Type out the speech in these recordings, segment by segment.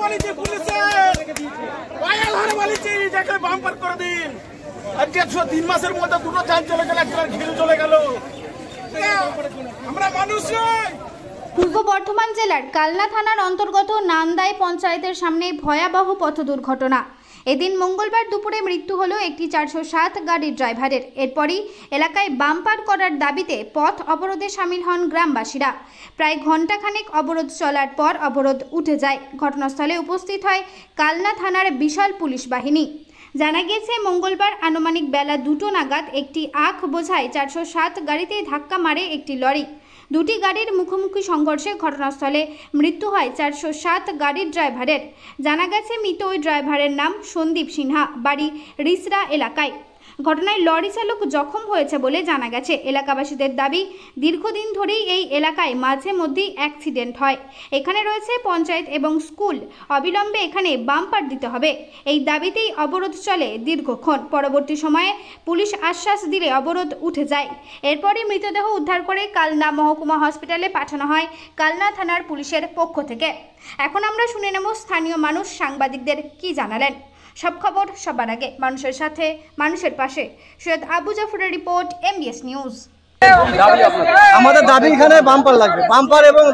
বলেছি পুলিশে পায়াল হারে বলেছি যাকে বাম্পার করে দিন। আজকে 3 মাসের মধ্যে দুটো চাল চলে গেল, একটা ঘিরে চলে গেল। আমরা মানুষ নই। পূর্ব বর্ধমান জেলার কালনা থানার অন্তর্গত নান্দাই পঞ্চায়েতের সামনে ভয়াবহ পথ দুর্ঘটনা। এদিন মঙ্গলবার দুপুরে মৃত্যু হলো একটি 407 গাড়ির ড্রাইভারের। এরপরই এলাকায় বাম্পার করার দাবিতে পথ অবরোধে সামিল হন গ্রামবাসীরা। প্রায় ঘণ্টাখানেক অবরোধ চলার পর অবরোধ উঠে যায়। ঘটনাস্থলে উপস্থিত হয় কালনা থানার বিশাল পুলিশ বাহিনী। জানা গিয়েছে মঙ্গলবার আনুমানিক বেলা 2টো নাগাদ একটি আখ বোঝাই 407 গাড়িতে ধাক্কা মারে একটি লরি। দুটি গাড়ির মুখোমুখি সংঘর্ষে ঘটনাস্থলে মৃত্যু হয় 407 গাড়ির ড্রাইভারের। জানা গেছে মৃত ওই ড্রাইভারের নাম সন্দীপ সিনহা, বাড়ি রিসরা এলাকায়। ঘটনায় লরি চালক জখম হয়েছে বলে জানা গেছে। এলাকাবাসীদের দাবি, দীর্ঘদিন ধরেই এই এলাকায় মাঝে মধ্যেই অ্যাক্সিডেন্ট হয়। এখানে রয়েছে পঞ্চায়েত এবং স্কুল, অবিলম্বে এখানে বাম্পার দিতে হবে। এই দাবিতেই অবরোধ চলে দীর্ঘক্ষণ। পরবর্তী সময়ে পুলিশ আশ্বাস দিলে অবরোধ উঠে যায়। এরপরই মৃতদেহ উদ্ধার করে কালনা মহকুমা হসপিটালে পাঠানো হয় কালনা থানার পুলিশের পক্ষ থেকে। এখন আমরা শুনে নেব স্থানীয় মানুষ সাংবাদিকদের কি জানালেন। সব খবর সবার আগে, মানুষের সাথে, মানুষের পাশে। সৈয়দ আবু জাফরের রিপোর্ট, MBS নিউজ। আমাদের দাবি এখানে বাম্পার লাগবে, বাম্পার এবং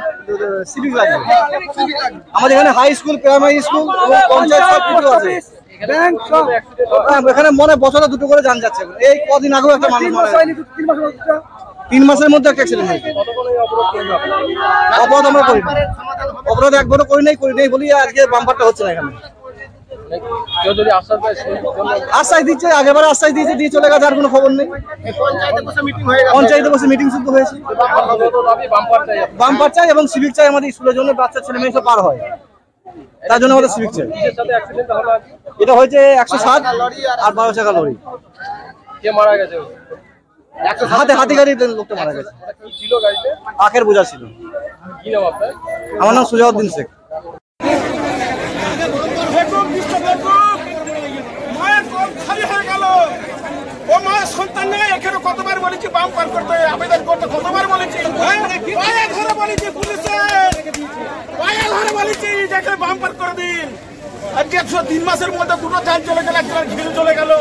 সিভিক লাগবে। আমাদের এখানে হাই স্কুল, প্রাইমারি স্কুল এবং পঞ্চায়েত সব কিছু আছে। এখানে মনে বছরে দুটো করে যান যাচ্ছে। এই কদিন আগেও একটা মানুষ মারা গেছে। 3 মাসের মধ্যে একটা অ্যাক্সিডেন্ট হয়েছে। অপরাধ আমরা করি না, অপরাধ একবারও করি নাই বলি আজকে বাম্পারটা হচ্ছে না। এখানে আশ্বাস দিচ্ছে, আগেবারে আশ্বাস দিয়েছে, দিয়ে চলে গেছে, আর কোনো খবর নেই। পঞ্চায়েতে বসে মিটিং শুদ্ধ হয়েছে। বাম্পার চাই এবং সিভিক চাই আমাদের স্কুলের জন্য, বাচ্চা ছেলে মেয়ে সব পার হয়, তার জন্য আমাদের সিভিক চাই। এটা হয়েছে 107 আর 12 চাকা লরি। হাতি গাড়ির লোকটা মারা গেছে। আখের বোঝা ছিল। আমার নাম সুজাউদ্দিন শেখ। সন্তান নেই, এখানে কতবার বলেছি বাম্পার করতে, আবেদন করতে কতবার বলেছি। পায়াল হারে বলেছি পুলিশে পায়াল হারে বলেছি যাকে বাম্পার করে দিন। আজকে 3 মাসের মধ্যে দুটো চাল চলে গেল, একটা ঘিরে চলে গেল।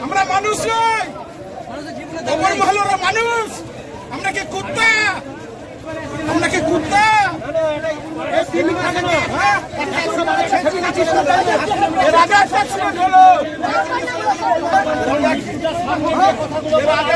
আমরা মানুষ নই, অমর মহলের মানুষ। আমরা কি কুত্তা? আমরা কি কুত্তা? এর আগে অ্যাক্সিডেন্ট হলো, এর আগে